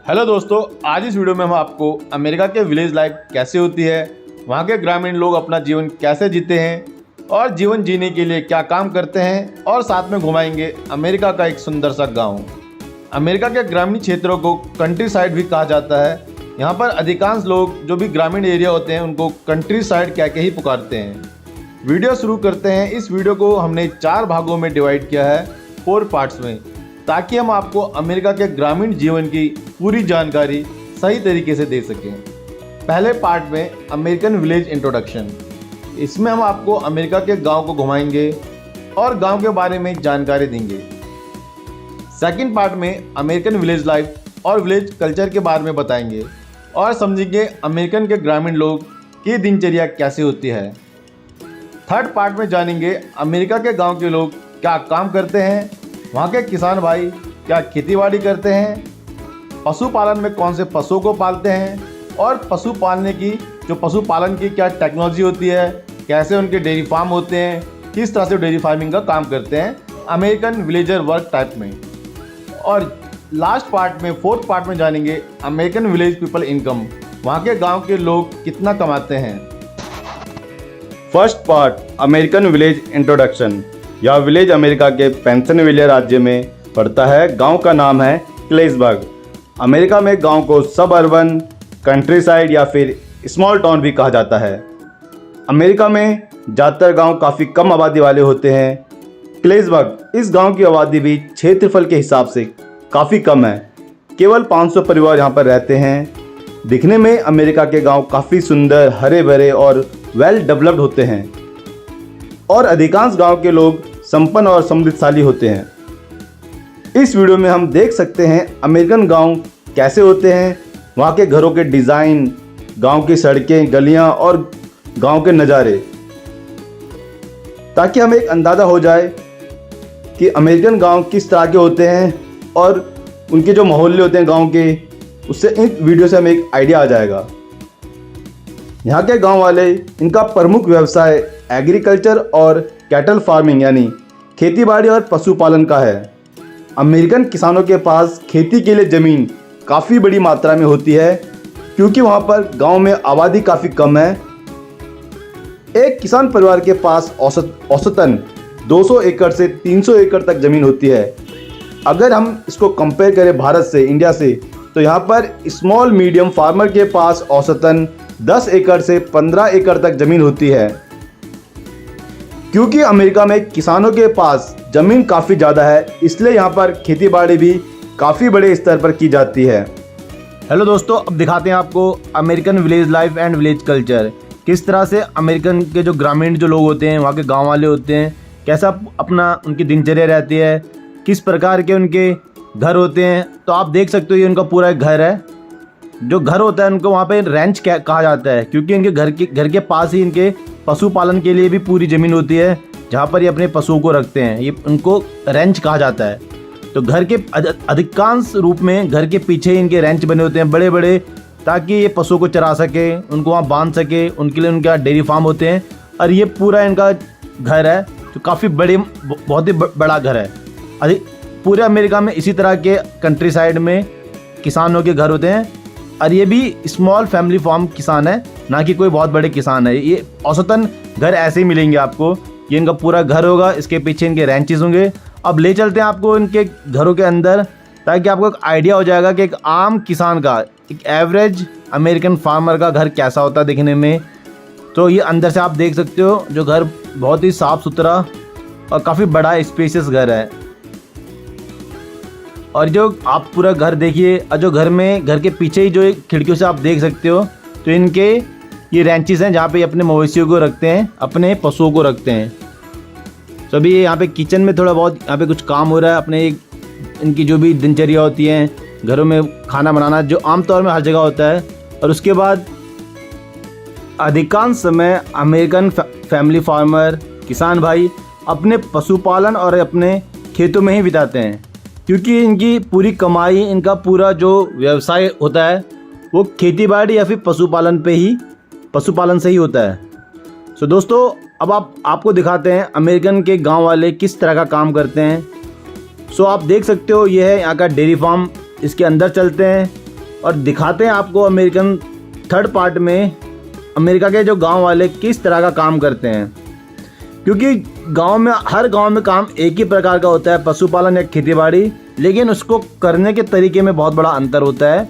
Hello दोस्तों, आज इस वीडियो में हम आपको अमेरिका के विलेज लाइफ कैसे होती है, वहाँ के ग्रामीण लोग अपना जीवन कैसे जीते हैं और जीवन जीने के लिए क्या काम करते हैं और साथ में घुमाएंगे अमेरिका का एक सुंदर सा गांव। अमेरिका के ग्रामीण क्षेत्रों को कंट्री साइड भी कहा जाता है। यहाँ पर अधिकांश लोग जो भी ग्रामीण एरिया होते हैं उनको कंट्री साइड कह के ही पुकारते हैं। वीडियो शुरू करते हैं। इस वीडियो को हमने 4 भागों में डिवाइड किया है, 4 पार्ट्स में, ताकि हम आपको अमेरिका के ग्रामीण जीवन की पूरी जानकारी सही तरीके से दे सकें। पहले पार्ट में अमेरिकन विलेज इंट्रोडक्शन, इसमें हम आपको अमेरिका के गांव को घुमाएंगे और गांव के बारे में जानकारी देंगे। सेकंड पार्ट में अमेरिकन विलेज लाइफ और विलेज कल्चर के बारे में बताएंगे और समझेंगे अमेरिकन के ग्रामीण लोग की दिनचर्या कैसे होती है। थर्ड पार्ट में जानेंगे अमेरिका के गाँव के लोग क्या काम करते हैं, वहाँ के किसान भाई क्या खेतीबाड़ी करते हैं, पशुपालन में कौन से पशुओं को पालते हैं और पशुपालन की क्या टेक्नोलॉजी होती है, कैसे उनके डेयरी फार्म होते हैं, किस तरह से डेयरी फार्मिंग का काम करते हैं अमेरिकन विलेजर वर्क टाइप में। और लास्ट पार्ट में, फोर्थ पार्ट में जानेंगे अमेरिकन विलेज पीपल इनकम, वहाँ के गाँव के लोग कितना कमाते हैं। First part American village introduction. यह विलेज अमेरिका के पेंसिल्वेनिया राज्य में पड़ता है। गांव का नाम है क्लेसबर्ग। अमेरिका में गांव को सब अर्बन, कंट्री साइड या फिर स्मॉल टाउन भी कहा जाता है। अमेरिका में ज़्यादातर गांव काफ़ी कम आबादी वाले होते हैं। क्लेसबर्ग, इस गांव की आबादी भी क्षेत्रफल के हिसाब से काफ़ी कम है। केवल 500 परिवार यहाँ पर रहते हैं। दिखने में अमेरिका के गाँव काफ़ी सुंदर, हरे भरे और वेल डेवलप्ड होते हैं और अधिकांश गांव के लोग संपन्न और समृद्धशाली होते हैं। इस वीडियो में हम देख सकते हैं अमेरिकन गांव कैसे होते हैं, वहाँ के घरों के डिज़ाइन, गांव की सड़कें, गलियां और गांव के नज़ारे, ताकि हमें एक अंदाज़ा हो जाए कि अमेरिकन गांव किस तरह के होते हैं और उनके जो मोहल्ले होते हैं गांव के, उससे इन वीडियो से हमें एक आइडिया आ जाएगा। यहाँ के गांव वाले, इनका प्रमुख व्यवसाय एग्रीकल्चर और कैटल फार्मिंग यानी खेतीबाड़ी और पशुपालन का है। अमेरिकन किसानों के पास खेती के लिए ज़मीन काफ़ी बड़ी मात्रा में होती है, क्योंकि वहाँ पर गांव में आबादी काफ़ी कम है। एक किसान परिवार के पास औसतन 200 एकड़ से 300 एकड़ तक ज़मीन होती है। अगर हम इसको कंपेयर करें भारत से, इंडिया से, तो यहाँ पर स्मॉल मीडियम फार्मर के पास औसतन 10 एकड़ से 15 एकड़ तक ज़मीन होती है। क्योंकि अमेरिका में किसानों के पास ज़मीन काफ़ी ज़्यादा है, इसलिए यहाँ पर खेतीबाड़ी भी काफ़ी बड़े स्तर पर की जाती है। हेलो दोस्तों, अब दिखाते हैं आपको American village life and village culture. किस तरह से अमेरिकन के जो ग्रामीण जो लोग होते हैं, वहाँ के गांव वाले होते हैं, कैसा अपना उनकी दिनचर्या रहती है, किस प्रकार के उनके घर होते हैं। तो आप देख सकते हो ये उनका पूरा घर है। जो घर होता है उनको वहाँ पे रेंच कहा जाता है, क्योंकि इनके घर के पास ही इनके पशुपालन के लिए भी पूरी ज़मीन होती है, जहाँ पर ये अपने पशुओं को रखते हैं। ये उनको रेंच कहा जाता है। तो घर के अधिकांश रूप में घर के पीछे इनके रेंच बने होते हैं बड़े बड़े, ताकि ये पशुओं को चरा सके, उनको वहाँ बांध सके। उनके लिए उनका डेयरी फार्म होते हैं और ये पूरा इनका घर है, तो काफ़ी बहुत ही बड़ा घर है। पूरे अमेरिका में इसी तरह के कंट्री साइड में किसानों के घर होते हैं, और ये भी स्मॉल फैमिली फार्म किसान है, ना कि कोई बहुत बड़े किसान है। ये औसतन घर ऐसे ही मिलेंगे आपको। ये इनका पूरा घर होगा, इसके पीछे इनके रेंचेस होंगे। अब ले चलते हैं आपको इनके घरों के अंदर, ताकि आपको एक आइडिया हो जाएगा कि एक आम किसान का, एक एवरेज अमेरिकन फार्मर का घर कैसा होता है दिखने में। तो ये अंदर से आप देख सकते हो, जो घर बहुत ही साफ़ सुथरा और काफ़ी बड़ा स्पेशियस घर है। और जो आप पूरा घर देखिए, और जो घर के पीछे ही जो खिड़कियों से आप देख सकते हो, तो इनके ये रेंचेस हैं जहाँ पे ये अपने मवेशियों को रखते हैं, अपने पशुओं को रखते हैं। तो अभी यहाँ पे किचन में थोड़ा बहुत यहाँ पे कुछ काम हो रहा है। अपने इनकी जो भी दिनचर्या होती है घरों में खाना बनाना, जो आमतौर में हर जगह होता है। और उसके बाद अधिकांश समय अमेरिकन फैमिली फार्मर, किसान भाई अपने पशुपालन और अपने खेतों में ही बिताते हैं, क्योंकि इनकी पूरी कमाई, इनका पूरा जो व्यवसाय होता है वो खेतीबाड़ी या फिर पशुपालन से ही होता है। सो दोस्तों, अब आपको दिखाते हैं अमेरिकन के गांव वाले किस तरह का काम करते हैं। सो आप देख सकते हो, ये है यहाँ का डेयरी फार्म। इसके अंदर चलते हैं और दिखाते हैं आपको अमेरिकन थर्ड पार्ट में अमेरिका के जो गांव वाले किस तरह का काम करते हैं। क्योंकि हर गांव में काम एक ही प्रकार का होता है, पशुपालन या खेतीबाड़ी, लेकिन उसको करने के तरीके में बहुत बड़ा अंतर होता है।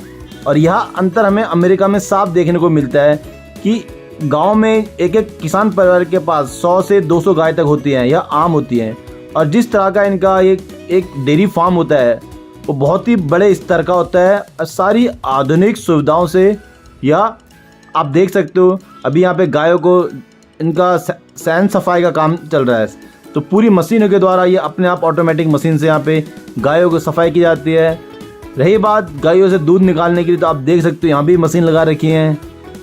और यह अंतर हमें अमेरिका में साफ देखने को मिलता है कि गांव में एक एक किसान परिवार के पास 100 से 200 गाय तक होती हैं, यह आम होती हैं। और जिस तरह का इनका एक डेयरी फार्म होता है वो बहुत ही बड़े स्तर का होता है और सारी आधुनिक सुविधाओं से। यह आप देख सकते हो अभी यहाँ पे गायों को इनका सैन सफाई का काम चल रहा है, तो पूरी मशीनों के द्वारा ये अपने आप ऑटोमेटिक मशीन से यहाँ पे गायों को सफाई की जाती है। रही बात गायों से दूध निकालने के लिए, तो आप देख सकते हो यहाँ भी मशीन लगा रखी हैं,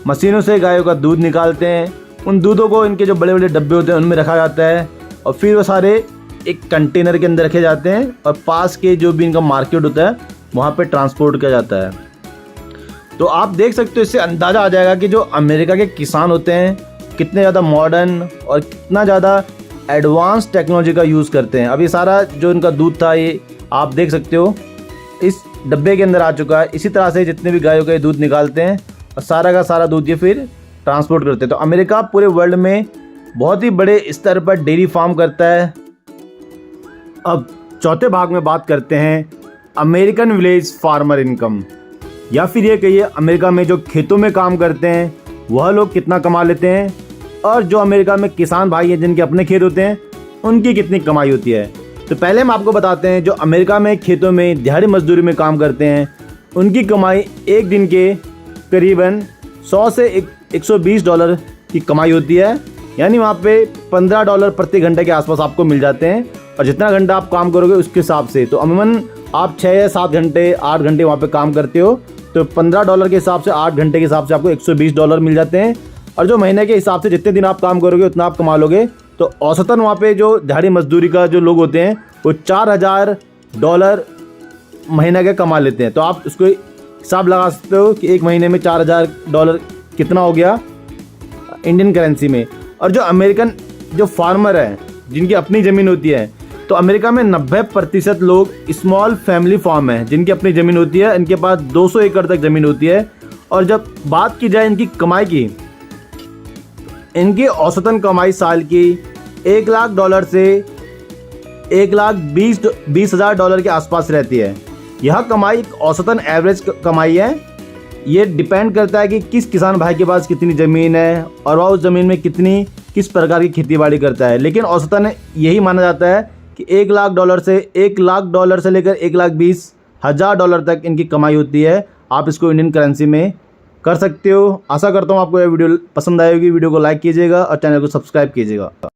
मशीनों से गायों का दूध निकालते हैं। उन दूधों को इनके जो बड़े बड़े डब्बे होते हैं उनमें रखा जाता है और फिर वो सारे एक कंटेनर के अंदर रखे जाते हैं और पास के जो भी इनका मार्केट होता है वहाँ पे ट्रांसपोर्ट किया जाता है। तो आप देख सकते हो, इससे अंदाज़ा आ जाएगा कि जो अमेरिका के किसान होते हैं कितने ज़्यादा मॉडर्न और कितना ज़्यादा एडवांस टेक्नोलॉजी का यूज़ करते हैं। अभी सारा जो इनका दूध था ये आप देख सकते हो इस डब्बे के अंदर आ चुका है। इसी तरह से जितने भी गायों का दूध निकालते हैं और सारा का सारा दूध ये फिर ट्रांसपोर्ट करते हैं। तो अमेरिका पूरे वर्ल्ड में बहुत ही बड़े स्तर पर डेयरी फार्म करता है। अब चौथे भाग में बात करते हैं अमेरिकन विलेज फार्मर इनकम, या फिर ये कहिए अमेरिका में जो खेतों में काम करते हैं वह लोग कितना कमा लेते हैं, और जो अमेरिका में किसान भाई हैं जिनके अपने खेत होते हैं उनकी कितनी कमाई होती है। तो पहले हम आपको बताते हैं जो अमेरिका में खेतों में दिहाड़ी मजदूरी में काम करते हैं उनकी कमाई एक दिन के करीबन 100 से 120 डॉलर की कमाई होती है। यानी वहाँ पे $15 प्रति घंटे के आसपास आपको मिल जाते हैं, और जितना घंटा आप काम करोगे उसके हिसाब से। तो अमूमन आप 6 या 7 घंटे 8 घंटे वहाँ पे काम करते हो तो $15 के हिसाब से 8 घंटे के हिसाब से आपको $120 मिल जाते हैं। और जो महीने के हिसाब से जितने दिन आप काम करोगे उतना आप कमा लोगे। तो औसतन वहाँ पे जो दिहाड़ी मजदूरी का जो लोग होते हैं वो $4000 महीना के कमा लेते हैं। तो आप उसको हिसाब लगा सकते हो कि एक महीने में $4000 कितना हो गया इंडियन करेंसी में। और जो अमेरिकन जो फार्मर है जिनकी अपनी ज़मीन होती है, तो अमेरिका में 90% लोग स्मॉल फैमिली फार्म हैं जिनकी अपनी ज़मीन होती है। इनके पास 200 एकड़ तक ज़मीन होती है। और जब बात की जाए इनकी कमाई की, इनकी औसतन कमाई साल की $1,00,000 से $1,20,000 के आसपास रहती है। यह कमाई एक औसतन एवरेज कमाई है। ये डिपेंड करता है कि किस किसान भाई के पास कितनी ज़मीन है और वह उस ज़मीन में किस प्रकार की खेतीबाड़ी करता है। लेकिन औसतन यही माना जाता है कि $1,00,000 से लेकर $1,20,000 तक इनकी कमाई होती है। आप इसको इंडियन करेंसी में कर सकते हो। आशा करता हूँ आपको यह वीडियो पसंद आएगी। वीडियो को लाइक कीजिएगा और चैनल को सब्सक्राइब कीजिएगा।